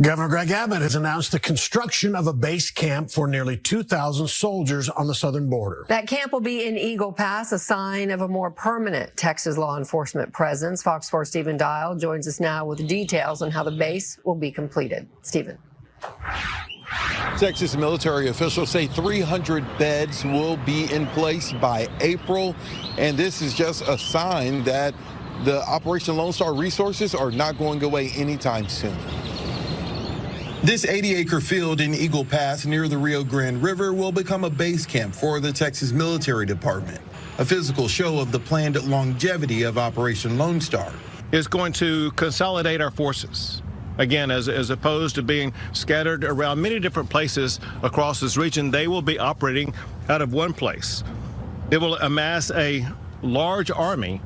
Governor Greg Abbott has announced the construction of a base camp for nearly 2,000 soldiers on the southern border. That camp will be in Eagle Pass, a sign of a more permanent Texas law enforcement presence. Fox 4's Stephen Dial joins us now with details on how the base will be completed. Stephen. Texas military officials say 300 beds will be in place by April, and this is just a sign that the Operation Lone Star resources are not going away anytime soon. This 80-acre field in Eagle Pass near the Rio Grande River will become a base camp for the Texas Military Department, a physical show of the planned longevity of Operation Lone Star. It's going to consolidate our forces. Again, as opposed to being scattered around many different places across this region, they will be operating out of one place. It will amass a large army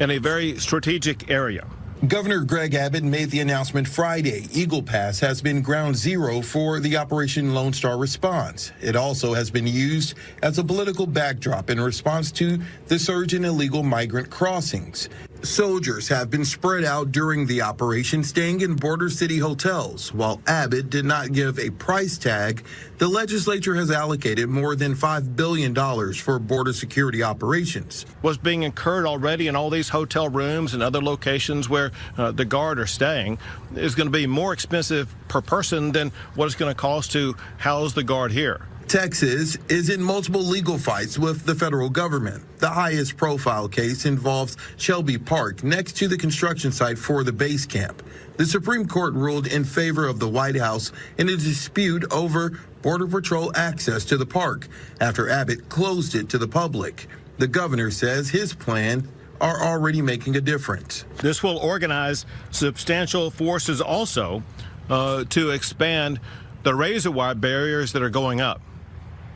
in a very strategic area. Governor Greg Abbott made the announcement Friday. Eagle Pass has been ground zero for the Operation Lone Star response. It also has been used as a political backdrop in response to the surge in illegal migrant crossings. Soldiers have been spread out during the operation, staying in border city hotels. While Abbott did not give a price tag, the legislature has allocated more than $5 billion for border security operations. What's being incurred already in all these hotel rooms and other locations where the Guard are staying is going to be more expensive per person than what it's going to cost to house the Guard here. Texas is in multiple legal fights with the federal government. The highest profile case involves Shelby Park, next to the construction site for the base camp. The Supreme Court ruled in favor of the White House in a dispute over Border Patrol access to the park after Abbott closed it to the public. The governor says his plan are already making a difference. This will organize substantial forces also to expand the razor wire barriers that are going up.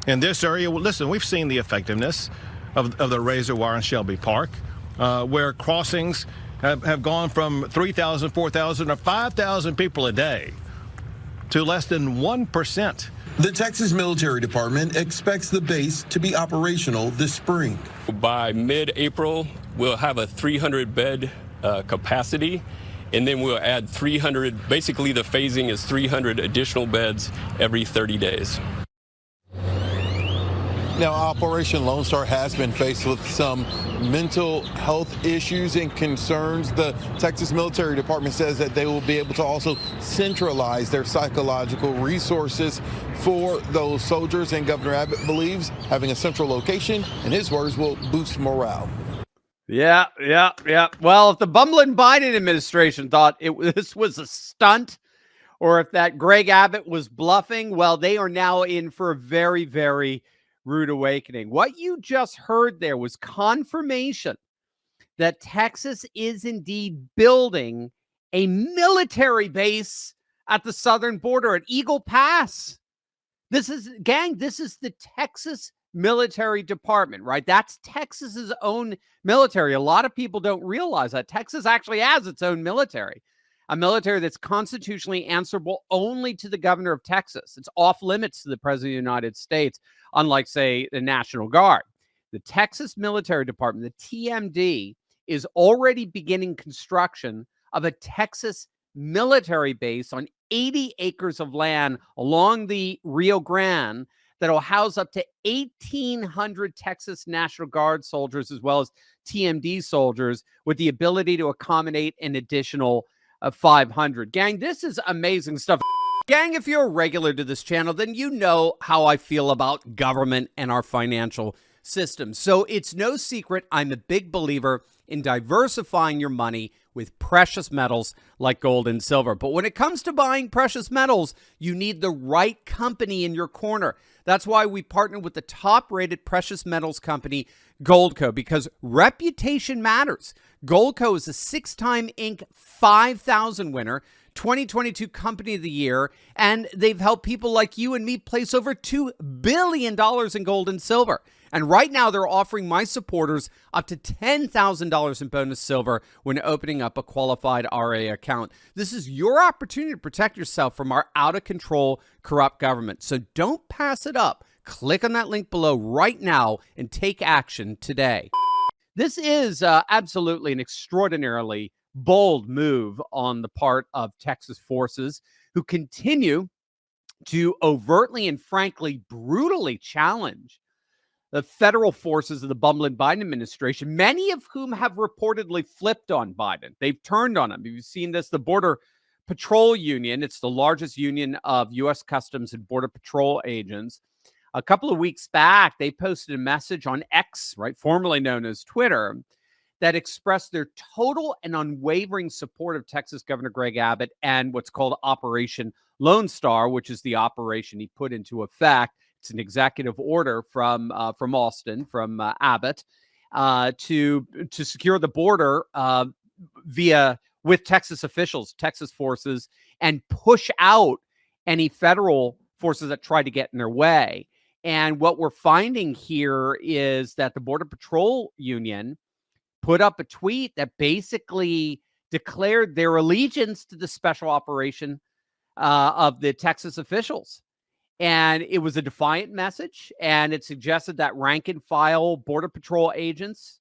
In this area, well, listen, we've seen the effectiveness of the razor wire in Shelby Park, where crossings have gone from 3,000, 4,000, or 5,000 people a day to less than 1%. The Texas Military Department expects the base to be operational this spring. By mid-April, we'll have a 300-bed capacity, and then we'll add 300. Basically, the phasing is 300 additional beds every 30 days. Now, Operation Lone Star has been faced with some mental health issues and concerns. The Texas Military Department says that they will be able to also centralize their psychological resources for those soldiers, and Governor Abbott believes having a central location, in his words, will boost morale. Yeah. Well, if the bumbling Biden administration thought this was a stunt, or if that Greg Abbott was bluffing, well, they are now in for a very, very rude awakening. What you just heard there was confirmation that Texas is indeed building a military base at the southern border at Eagle Pass. This is the Texas Military Department, right? That's Texas's own military. A lot of people don't realize that Texas actually has its own military, a military that's constitutionally answerable only to the governor of Texas. It's off limits to the president of the United States, unlike, say, the National Guard. The Texas Military Department, the TMD, is already beginning construction of a Texas military base on 80 acres of land along the Rio Grande that will house up to 1,800 Texas National Guard soldiers as well as TMD soldiers, with the ability to accommodate an additional 500. Gang, this is amazing stuff. Gang, if you're a regular to this channel, then you know how I feel about government and our financial system. So it's no secret I'm a big believer in diversifying your money with precious metals like gold and silver. But when it comes to buying precious metals, you need the right company in your corner. That's why we partnered with the top-rated precious metals company, Goldco, because reputation matters. Goldco is a 6-time Inc. 5000 winner, 2022 Company of the Year, and they've helped people like you and me place over $2 billion in gold and silver. And right now, they're offering my supporters up to $10,000 in bonus silver when opening up a qualified RA account. This is your opportunity to protect yourself from our out-of-control, corrupt government. So don't pass it up. Click on that link below right now and take action today. This is absolutely an extraordinarily bold move on the part of Texas forces. who continue to overtly and frankly brutally challenge the federal forces of the bumbling Biden administration, many of whom have reportedly flipped on Biden. They've turned on him. You've seen this, the Border Patrol Union. It's the largest union of U.S. Customs and Border Patrol agents. A couple of weeks back, they posted a message on X, right, formerly known as Twitter, that expressed their total and unwavering support of Texas Governor Greg Abbott and what's called Operation Lone Star, which is the operation he put into effect. It's an executive order from Austin, from Abbott, to secure the border with Texas officials, Texas forces, and push out any federal forces that try to get in their way. And what we're finding here is that the Border Patrol Union put up a tweet that basically declared their allegiance to the special operation of the Texas officials. And it was a defiant message, and it suggested that rank and file Border Patrol agents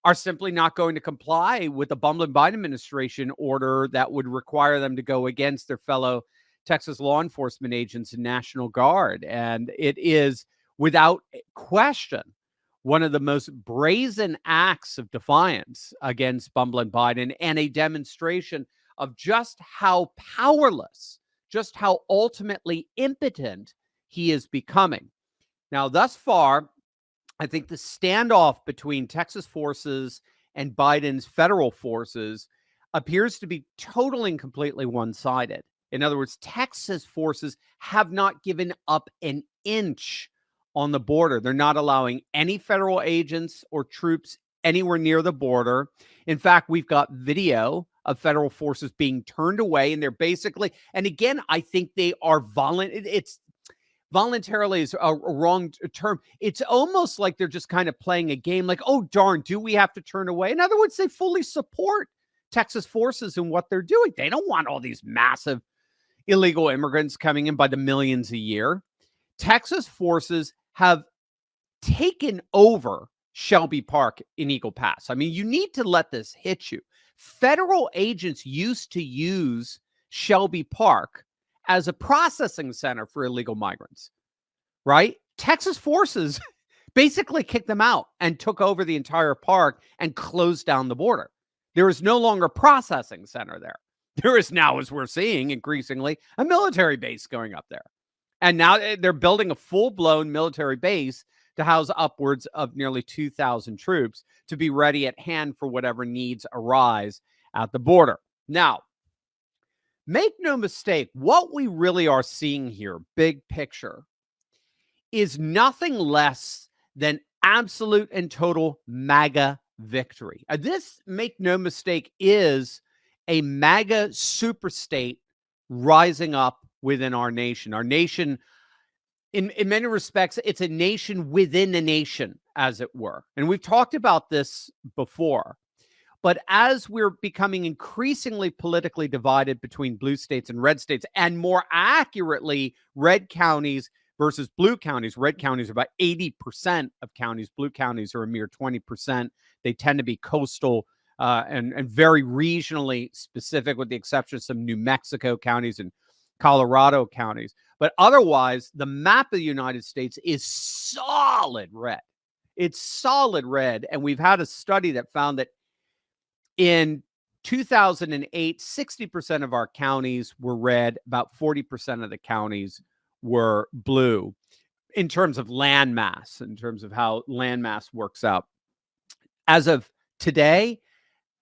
are simply not going to comply with the bumbling Biden administration order that would require them to go against their fellow Texas law enforcement agents and National Guard. And it is, without question, one of the most brazen acts of defiance against bumbling Biden, and a demonstration of just how powerless, just how ultimately impotent he is becoming. Now, thus far, I think the standoff between Texas forces and Biden's federal forces appears to be totally and completely one-sided. In other words, Texas forces have not given up an inch on the border. They're not allowing any federal agents or troops anywhere near the border. In fact, we've got video of federal forces being turned away, and they're basically, and again, I think they are it's voluntarily is a wrong term. It's almost like they're just kind of playing a game like, oh, darn, do we have to turn away? In other words, they fully support Texas forces and what they're doing. They don't want all these massive illegal immigrants coming in by the millions a year. Texas forces have taken over Shelby Park in Eagle Pass. I mean, you need to let this hit you. Federal agents used to use Shelby Park as a processing center for illegal migrants, right? Texas forces basically kicked them out and took over the entire park and closed down the border. There is no longer a processing center there. There is now, as we're seeing increasingly, a military base going up there. And now they're building a full-blown military base to house upwards of nearly 2,000 troops to be ready at hand for whatever needs arise at the border. Now, make no mistake, what we really are seeing here, big picture, is nothing less than absolute and total MAGA victory. This, make no mistake, is a MAGA superstate rising up within our nation. Our nation, in many respects, it's a nation within a nation, as it were. And we've talked about this before. But as we're becoming increasingly politically divided between blue states and red states, and more accurately, red counties versus blue counties. Red counties are about 80% of counties. Blue counties are a mere 20%. They tend to be coastal and very regionally specific, with the exception of some New Mexico counties and Colorado counties. But otherwise, the map of the United States is solid red. It's solid red. And we've had a study that found that in 2008, 60% of our counties were red. About 40% of the counties were blue in terms of land mass, in terms of how land mass works out. As of today,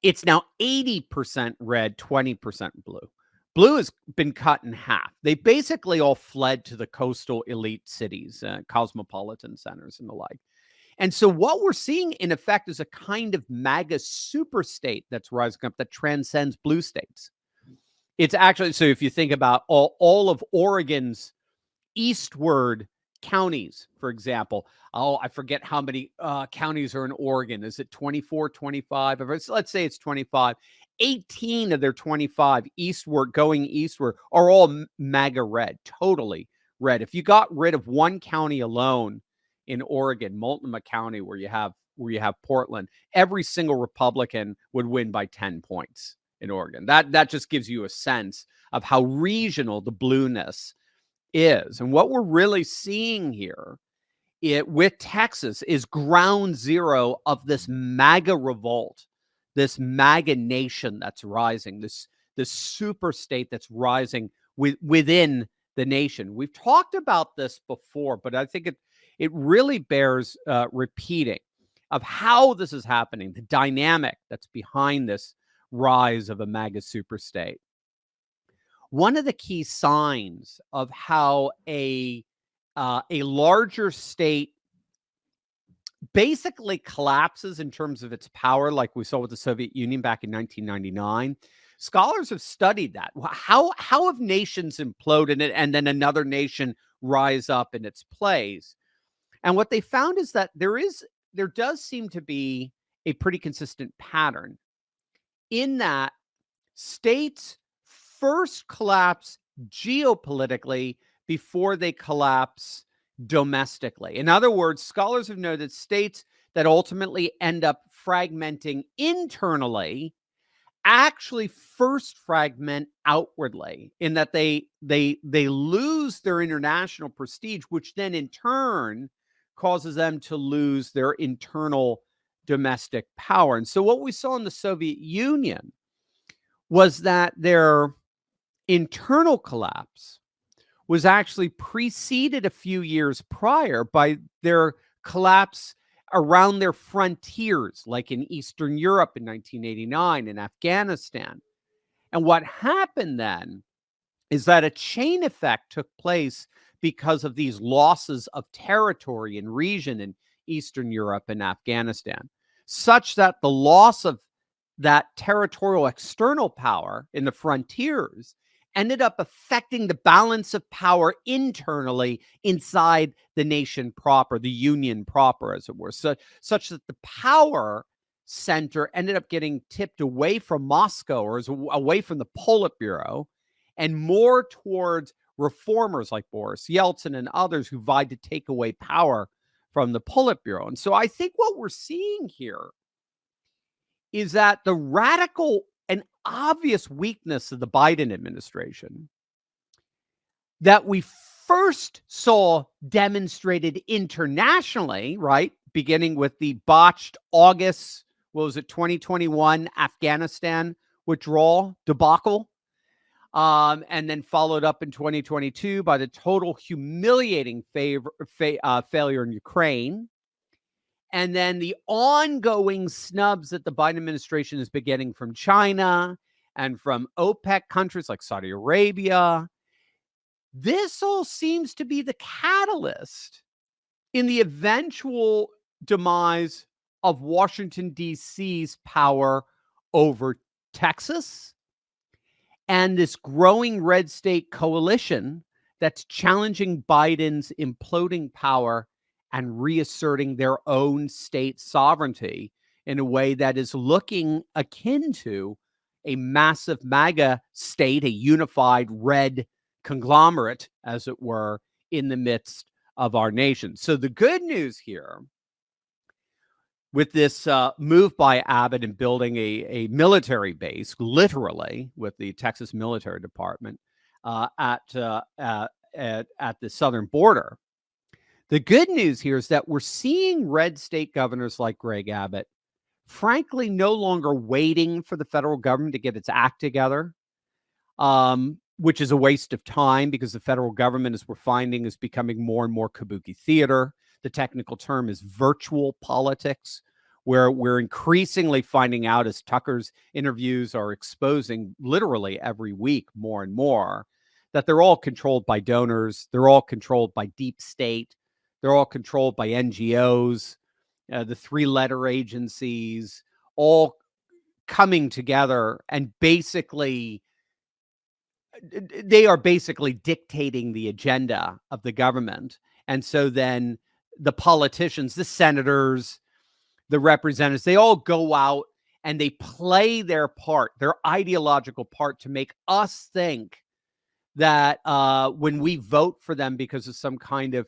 it's now 80% red, 20% blue. Blue has been cut in half. They basically all fled to the coastal elite cities, cosmopolitan centers and the like. And so what we're seeing, in effect, is a kind of MAGA superstate that's rising up that transcends blue states. It's actually, so if you think about all of Oregon's eastward counties, for example, I forget how many counties are in Oregon. Is it 24, 25? Let's say it's 25. 18 of their 25 going eastward are all MAGA red, totally red. If you got rid of one county alone in Oregon, Multnomah County, where you have Portland, every single Republican would win by 10 points in Oregon. That just gives you a sense of how regional the blueness is. And what we're really seeing here with Texas is ground zero of this MAGA revolt, this MAGA nation that's rising, this super state that's rising within the nation. We've talked about this before, but I think it really bears repeating of how this is happening, the dynamic that's behind this rise of a MAGA superstate. One of the key signs of how a larger state basically collapses in terms of its power, like we saw with the Soviet Union back in 1999. Scholars have studied that. How have nations imploded and then another nation rise up in its place? And what they found is that there does seem to be a pretty consistent pattern in that states first collapse geopolitically before they collapse domestically. In other words, scholars have noted states that ultimately end up fragmenting internally actually first fragment outwardly, in that they lose their international prestige, which then in turn causes them to lose their internal domestic power. And so what we saw in the Soviet Union was that their internal collapse was actually preceded a few years prior by their collapse around their frontiers, like in Eastern Europe in 1989 and Afghanistan. And what happened then is that a chain effect took place because of these losses of territory and region in Eastern Europe and Afghanistan, such that the loss of that territorial external power in the frontiers ended up affecting the balance of power internally inside the nation proper, the union proper, as it were, such that the power center ended up getting tipped away from Moscow, or away from the Politburo, and more towards reformers like Boris Yeltsin and others who vied to take away power from the Politburo. And so I think what we're seeing here is that the radical and obvious weakness of the Biden administration that we first saw demonstrated internationally, right, beginning with the botched August, 2021 Afghanistan withdrawal debacle, and then followed up in 2022 by the total humiliating failure in Ukraine. And then the ongoing snubs that the Biden administration has been getting from China and from OPEC countries like Saudi Arabia. This all seems to be the catalyst in the eventual demise of Washington, D.C.'s power over Texas, and this growing red state coalition that's challenging Biden's imploding power and reasserting their own state sovereignty in a way that is looking akin to a massive MAGA state, a unified red conglomerate, as it were, in the midst of our nation. So the good news here with this move by Abbott in building a military base, literally, with the Texas Military Department at the southern border. The good news here is that we're seeing red state governors like Greg Abbott, frankly, no longer waiting for the federal government to get its act together, which is a waste of time because the federal government, as we're finding, is becoming more and more kabuki theater. The technical term is virtual politics, where we're increasingly finding out, as Tucker's interviews are exposing literally every week more and more, that they're all controlled by donors. They're all controlled by deep state. They're all controlled by NGOs, the three-letter agencies, all coming together and basically, they are basically dictating the agenda of the government. And so then the politicians, the senators, the representatives, they all go out and they play their part, their ideological part, to make us think that when we vote for them because of some kind of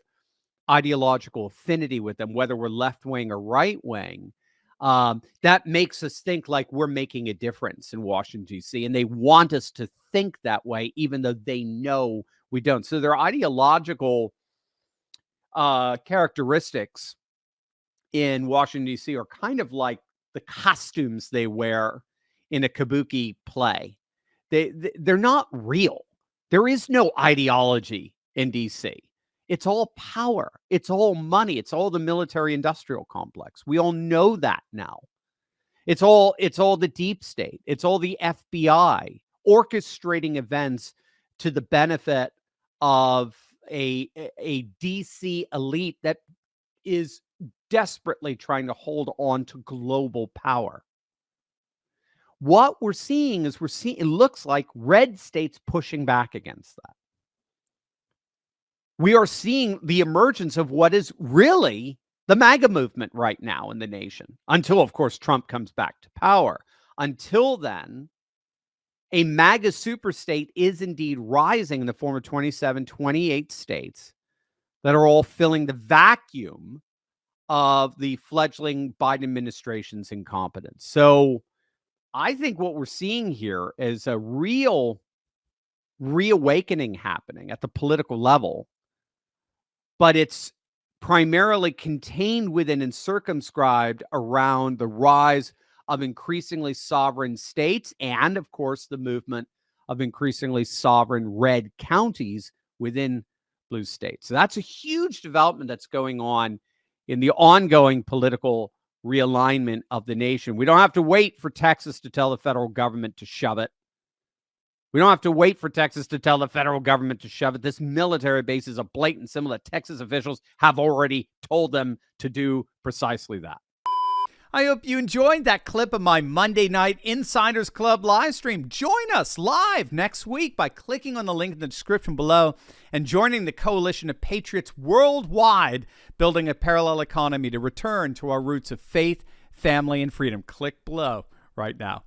ideological affinity with them, whether we're left wing or right wing, That makes us think like we're making a difference in Washington, D.C., and they want us to think that way, even though they know we don't. So their ideological characteristics in Washington, D.C. are kind of like the costumes they wear in a kabuki play. They're not real. There is no ideology in D.C. It's all power. It's all money. It's all the military-industrial complex. We all know that now. It's all the deep state. It's all the FBI orchestrating events to the benefit of a DC elite that is desperately trying to hold on to global power. What we're seeing is it looks like red states pushing back against that. We are seeing the emergence of what is really the MAGA movement right now in the nation, until, of course, Trump comes back to power. Until then, a MAGA superstate is indeed rising in the form of 27, 28 states that are all filling the vacuum of the fledgling Biden administration's incompetence. So I think what we're seeing here is a real reawakening happening at the political level, but it's primarily contained within and circumscribed around the rise of increasingly sovereign states and, of course, the movement of increasingly sovereign red counties within blue states. So that's a huge development that's going on in the ongoing political realignment of the nation. We don't have to wait for Texas to tell the federal government to shove it. We don't have to wait for Texas to tell the federal government to shove it. This military base is a blatant symbol that Texas officials have already told them to do precisely that. I hope you enjoyed that clip of my Monday night Insiders Club live stream. Join us live next week by clicking on the link in the description below and joining the coalition of patriots worldwide building a parallel economy to return to our roots of faith, family, and freedom. Click below right now.